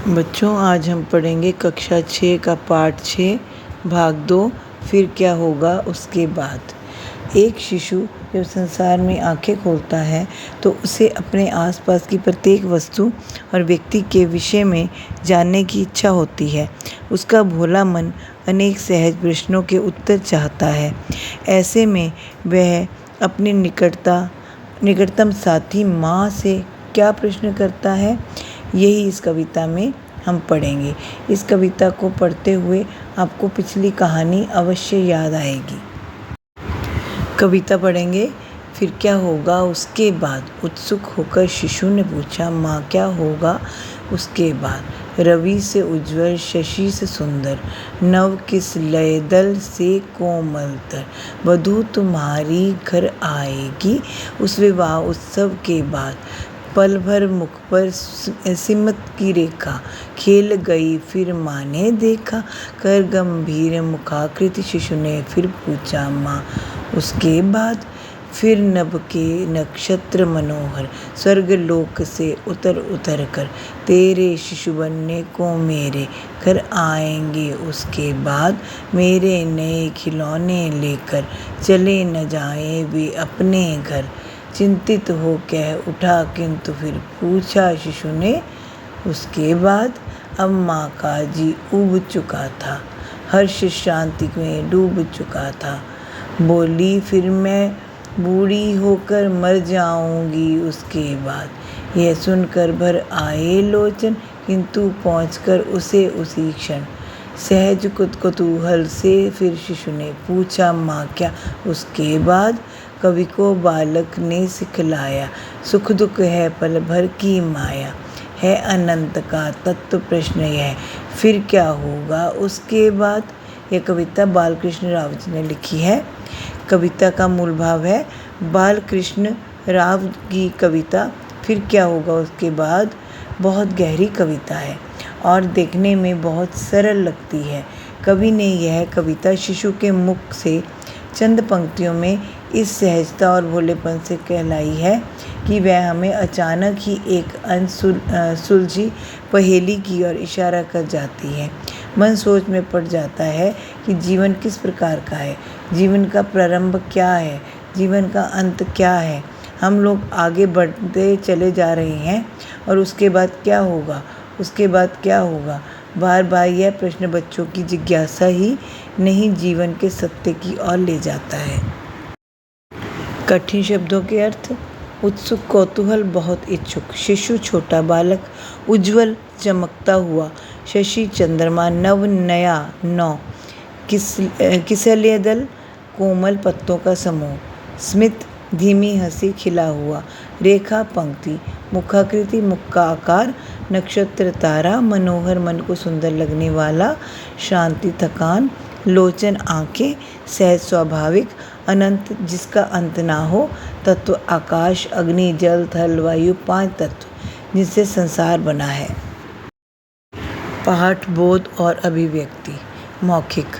बच्चों, आज हम पढ़ेंगे कक्षा 6 का पाठ 6 भाग 2। फिर क्या होगा उसके बाद। एक शिशु जब संसार में आंखें खोलता है तो उसे अपने आसपास की प्रत्येक वस्तु और व्यक्ति के विषय में जानने की इच्छा होती है। उसका भोला मन अनेक सहज प्रश्नों के उत्तर चाहता है। ऐसे में वह अपने निकटतम साथी माँ से क्या प्रश्न करता है, यही इस कविता में हम पढ़ेंगे। इस कविता को पढ़ते हुए आपको पिछली कहानी अवश्य याद आएगी। कविता पढ़ेंगे। फिर क्या होगा उसके बाद। उत्सुक होकर शिशु ने पूछा, माँ क्या होगा उसके बाद। रवि से उज्ज्वल, शशि से सुंदर, नव किस लय दल से कोमलतर, वधू तुम्हारी घर आएगी उस विवाह उत्सव के बाद। पल भर मुख पर सिमत की रेखा, खेल गई फिर माँ ने देखा, कर गंभीर मुखाकृति शिशु ने फिर पूछा, माँ उसके बाद। फिर नभ के नक्षत्र मनोहर, स्वर्ग लोक से उतर कर, तेरे शिशु बनने को मेरे घर आएंगे उसके बाद। मेरे नए खिलौने लेकर चले न जाए वे अपने घर। चिंतित हो कह उठा किंतु फिर पूछा शिशु ने उसके बाद। अब माँ का जी उब चुका था, हर्ष शांति में डूब चुका था। बोली, फिर मैं बूढ़ी होकर मर जाऊंगी उसके बाद। यह सुनकर भर आए लोचन, किंतु पहुंचकर उसे उसी क्षण। सहज कुतूहल से फिर शिशु ने पूछा, माँ क्या उसके बाद। कवि को बालक ने सिखलाया, सुख दुख है पल भर की माया, है अनंत का तत्व प्रश्न यह, फिर क्या होगा उसके बाद। यह कविता बालकृष्ण राव जी ने लिखी है। कविता का मूल भाव है, बालकृष्ण राव की कविता फिर क्या होगा उसके बाद बहुत गहरी कविता है और देखने में बहुत सरल लगती है। कवि ने यह कविता शिशु के मुख से चंद पंक्तियों में इस सहजता और भोलेपन से कहलाई है कि वह हमें अचानक ही एक सुलझी पहेली की ओर इशारा कर जाती है। मन सोच में पड़ जाता है कि जीवन किस प्रकार का है, जीवन का प्रारंभ क्या है, जीवन का अंत क्या है। हम लोग आगे बढ़ते चले जा रहे हैं और उसके बाद क्या होगा, उसके बाद क्या होगा। बार बार यह प्रश्न बच्चों की जिज्ञासा ही नहीं जीवन के सत्य की ओर ले जाता है। कठिन शब्दों के अर्थ। उत्सुक, कौतूहल, बहुत इच्छुक। शिशु छोटा बालक, उज्ज्वल चमकता हुआ, शशि चंद्रमा, नव नया नौ, किसलय दल कोमल पत्तों का समूह, स्मित धीमी हंसी खिला हुआ, रेखा पंक्ति, मुखाकृति मुख का आकार, नक्षत्र तारा, मनोहर मन को सुंदर लगने वाला, शांति थकान, लोचन आंखें, सहज स्वाभाविक, अनंत जिसका अंत ना हो, तत्व आकाश अग्नि जल थल वायु, 5 तत्व जिनसे संसार बना है। पाठ, बोध और अभिव्यक्ति। मौखिक।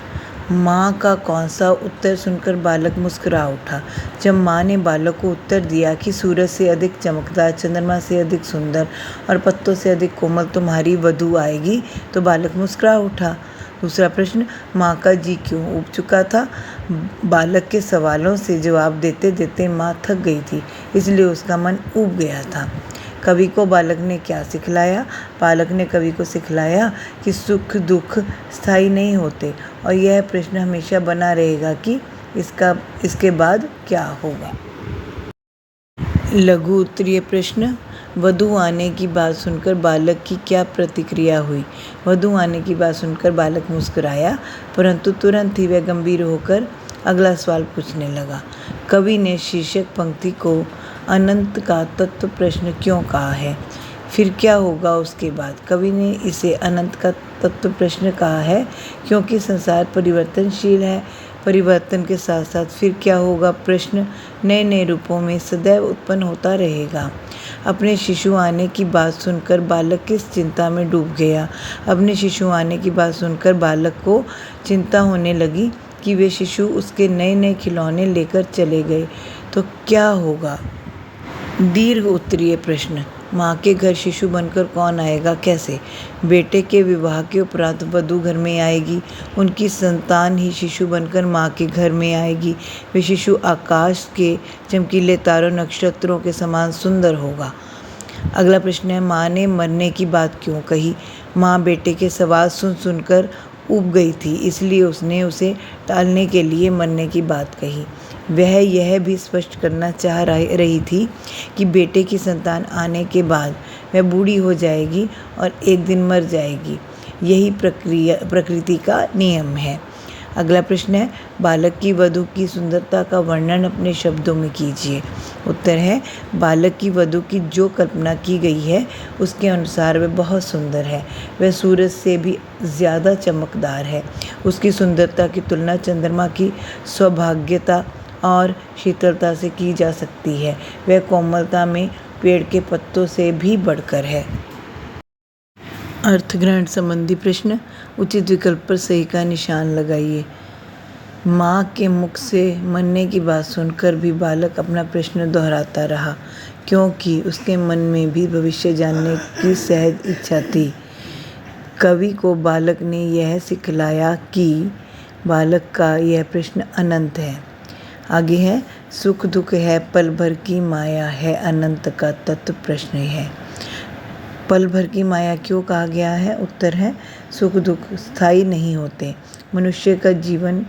माँ का कौन सा उत्तर सुनकर बालक मुस्कुरा उठा। जब माँ ने बालक को उत्तर दिया कि सूरज से अधिक चमकदार, चंद्रमा से अधिक सुंदर और पत्तों से अधिक कोमल तुम्हारी वधू आएगी, तो बालक मुस्कुरा उठा। दूसरा प्रश्न, माँ का जी क्यों उब चुका था। बालक के सवालों से जवाब देते देते माँ थक गई थी, इसलिए उसका मन उब गया था। कवि को बालक ने क्या सिखलाया। बालक ने कवि को सिखलाया कि सुख दुख स्थायी नहीं होते और यह प्रश्न हमेशा बना रहेगा कि इसके बाद क्या होगा। लघु उत्तरीय प्रश्न। वधू आने की बात सुनकर बालक की क्या प्रतिक्रिया हुई। वधू आने की बात सुनकर बालक मुस्कुराया, परंतु तुरंत ही वह गंभीर होकर अगला सवाल पूछने लगा। कवि ने शीर्षक पंक्ति को अनंत का तत्व प्रश्न क्यों कहा है। फिर क्या होगा उसके बाद। कवि ने इसे अनंत का तत्व प्रश्न कहा है क्योंकि संसार परिवर्तनशील है। परिवर्तन के साथ साथ फिर क्या होगा प्रश्न नए नए रूपों में सदैव उत्पन्न होता रहेगा। अपने शिशु आने की बात सुनकर बालक किस चिंता में डूब गया। अपने शिशु आने की बात सुनकर बालक को चिंता होने लगी कि वे शिशु उसके नए नए खिलौने लेकर चले गए तो क्या होगा। दीर्घ उत्तरीय प्रश्न। माँ के घर शिशु बनकर कौन आएगा, कैसे? बेटे के विवाह के उपरांत वधू घर में आएगी, उनकी संतान ही शिशु बनकर माँ के घर में आएगी। वे शिशु आकाश के चमकीले तारों नक्षत्रों के समान सुंदर होगा। अगला प्रश्न है, माँ ने मरने की बात क्यों कही? माँ बेटे के सवाल सुन सुनकर ऊब गई थी, इसलिए उसने उसे टालने के लिए मरने की बात कही। वह यह भी स्पष्ट करना चाह रही थी कि बेटे की संतान आने के बाद वह बूढ़ी हो जाएगी और एक दिन मर जाएगी। यही प्रकृति का नियम है। अगला प्रश्न है, बालक की वधू की सुंदरता का वर्णन अपने शब्दों में कीजिए। उत्तर है, बालक की वधू की जो कल्पना की गई है उसके अनुसार वह बहुत सुंदर है। वह सूरज से भी ज़्यादा चमकदार है। उसकी सुंदरता की तुलना चंद्रमा की सौभाग्यता और शीतलता से की जा सकती है। वह कोमलता में पेड़ के पत्तों से भी बढ़कर है। अर्थग्रहण संबंधी प्रश्न, उचित विकल्प पर सही का निशान लगाइए। माँ के मुख से मरने की बात सुनकर भी बालक अपना प्रश्न दोहराता रहा, क्योंकि उसके मन में भी भविष्य जानने की सहज इच्छा थी। कवि को बालक ने यह सिखलाया कि बालक का यह प्रश्न अनंत है। आगे है, सुख दुख है पल भर की माया है, अनंत का तत्व प्रश्न है। पल भर की माया क्यों कहा गया है? उत्तर है, सुख दुख स्थायी नहीं होते। मनुष्य का जीवन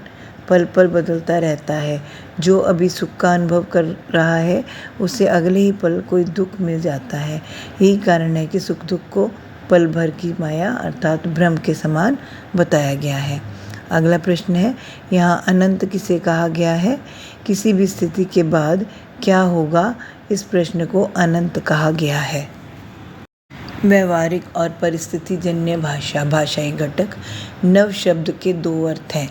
पल पल बदलता रहता है। जो अभी सुख का अनुभव कर रहा है उसे अगले ही पल कोई दुख मिल जाता है। यही कारण है कि सुख दुख को पल भर की माया अर्थात भ्रम के समान बताया गया है। अगला प्रश्न है, यहाँ अनंत किसे कहा गया है? किसी भी स्थिति के बाद क्या होगा, इस प्रश्न को अनंत कहा गया है। व्यवहारिक और परिस्थिति जन्य भाषा, भाषाई घटक। नव शब्द के दो अर्थ हैं।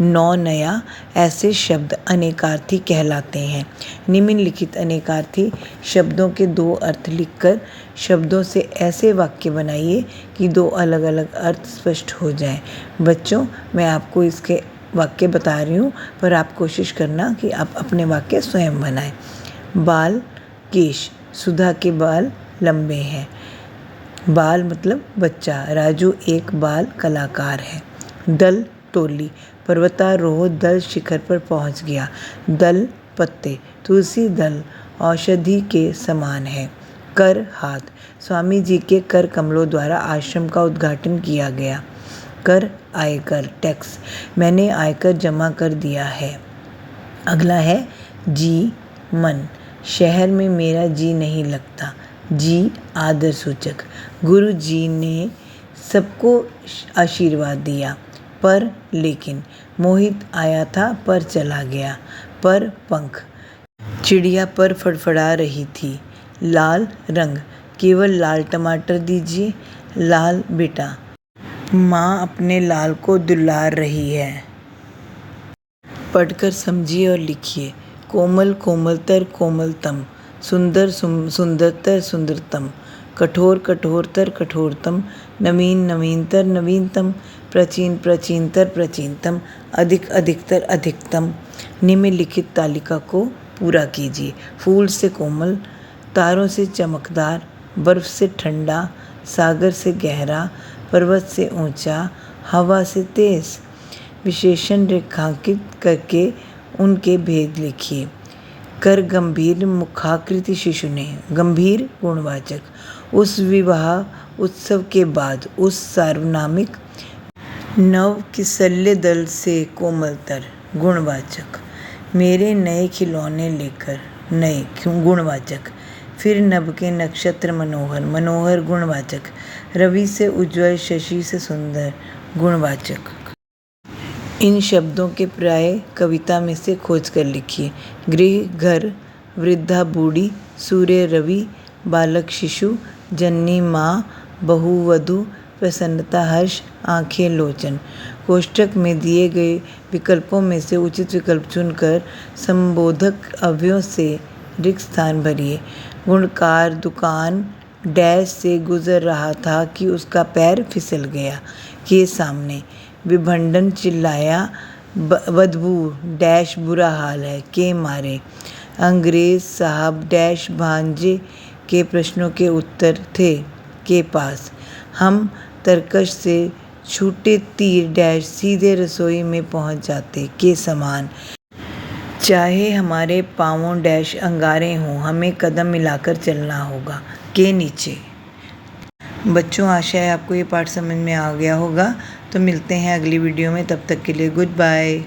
नौ नया, ऐसे शब्द अनेकार्थी कहलाते हैं। निम्नलिखित अनेकार्थी शब्दों के दो अर्थ लिखकर शब्दों से ऐसे वाक्य बनाइए कि दो अलग अलग अर्थ स्पष्ट हो जाएं। बच्चों, मैं आपको इसके वाक्य बता रही हूँ, पर आप कोशिश करना कि आप अपने वाक्य स्वयं बनाएं। बाल केश, सुधा के बाल लंबे हैं। बाल मतलब बच्चा, राजू एक बाल कलाकार है। दल टोली, पर्वतारोह दल शिखर पर पहुंच गया। दल पत्ते, तुलसी दल औषधि के समान है। कर हाथ, स्वामी जी के कर कमलों द्वारा आश्रम का उद्घाटन किया गया। कर आयकर टैक्स, मैंने आयकर जमा कर दिया है। अगला है जी मन, शहर में मेरा जी नहीं लगता। जी आदर सूचक, गुरु जी ने सबको आशीर्वाद दिया। पर लेकिन, मोहित आया था पर चला गया। पर पंख, चिड़िया पर फड़फड़ा रही थी। लाल रंग, केवल लाल टमाटर दीजिए। लाल बेटा, माँ अपने लाल को दुलार रही है। पढ़कर समझिए और लिखिए। कोमल कोमलतर कोमलतम, सुंदर सुंदरतर सुंदरतम, कठोर कठोरतर कठोरतम, नवीन नवीनतर नवीनतम, प्राचीन प्राचीनतर प्राचीनतम, अधिक अधिकतर अधिकतम। निम्नलिखित तालिका को पूरा कीजिए। फूल से कोमल, तारों से चमकदार, बर्फ से ठंडा, सागर से गहरा, पर्वत से ऊंचा, हवा से तेज। विशेषण रेखांकित करके उनके भेद लिखिए। कर गंभीर मुखाकृति शिशु ने, गंभीर गुणवाचक। उस विवाह उत्सव के बाद, उस सार्वनामिक नव किसल्य दल से कोमलतर, गुणवाचक। मेरे नए खिलौने लेकर, नए गुणवाचक। फिर नभ के नक्षत्र मनोहर, मनोहर गुणवाचक। रवि से उज्ज्वल, शशि से सुंदर, गुणवाचक। इन शब्दों के प्राय कविता में से खोज कर लिखिए। गृह घर, वृद्धा बूढ़ी, सूर्य रवि, बालक शिशु, जननी माँ, बहु वधू, प्रसन्नता हर्ष, आँखें लोचन। कोष्ठक में दिए गए विकल्पों में से उचित विकल्प चुनकर संबोधक अवयवों से रिक्त स्थान भरिए। गुणकार दुकान डैश से गुजर रहा था कि उसका पैर फिसल गया। के सामने विभंडन चिल्लाया, बदबू डैश बुरा हाल है के मारे। अंग्रेज साहब डैश भांजे के प्रश्नों के उत्तर थे के पास। हम तरकश से छूटे तीर डैश सीधे रसोई में पहुंच जाते के समान। चाहे हमारे पाँवों डैश अंगारे हों, हमें कदम मिलाकर चलना होगा के नीचे। बच्चों, आशा है आपको ये पाठ समझ में आ गया होगा। तो मिलते हैं अगली वीडियो में, तब तक के लिए गुड बाय।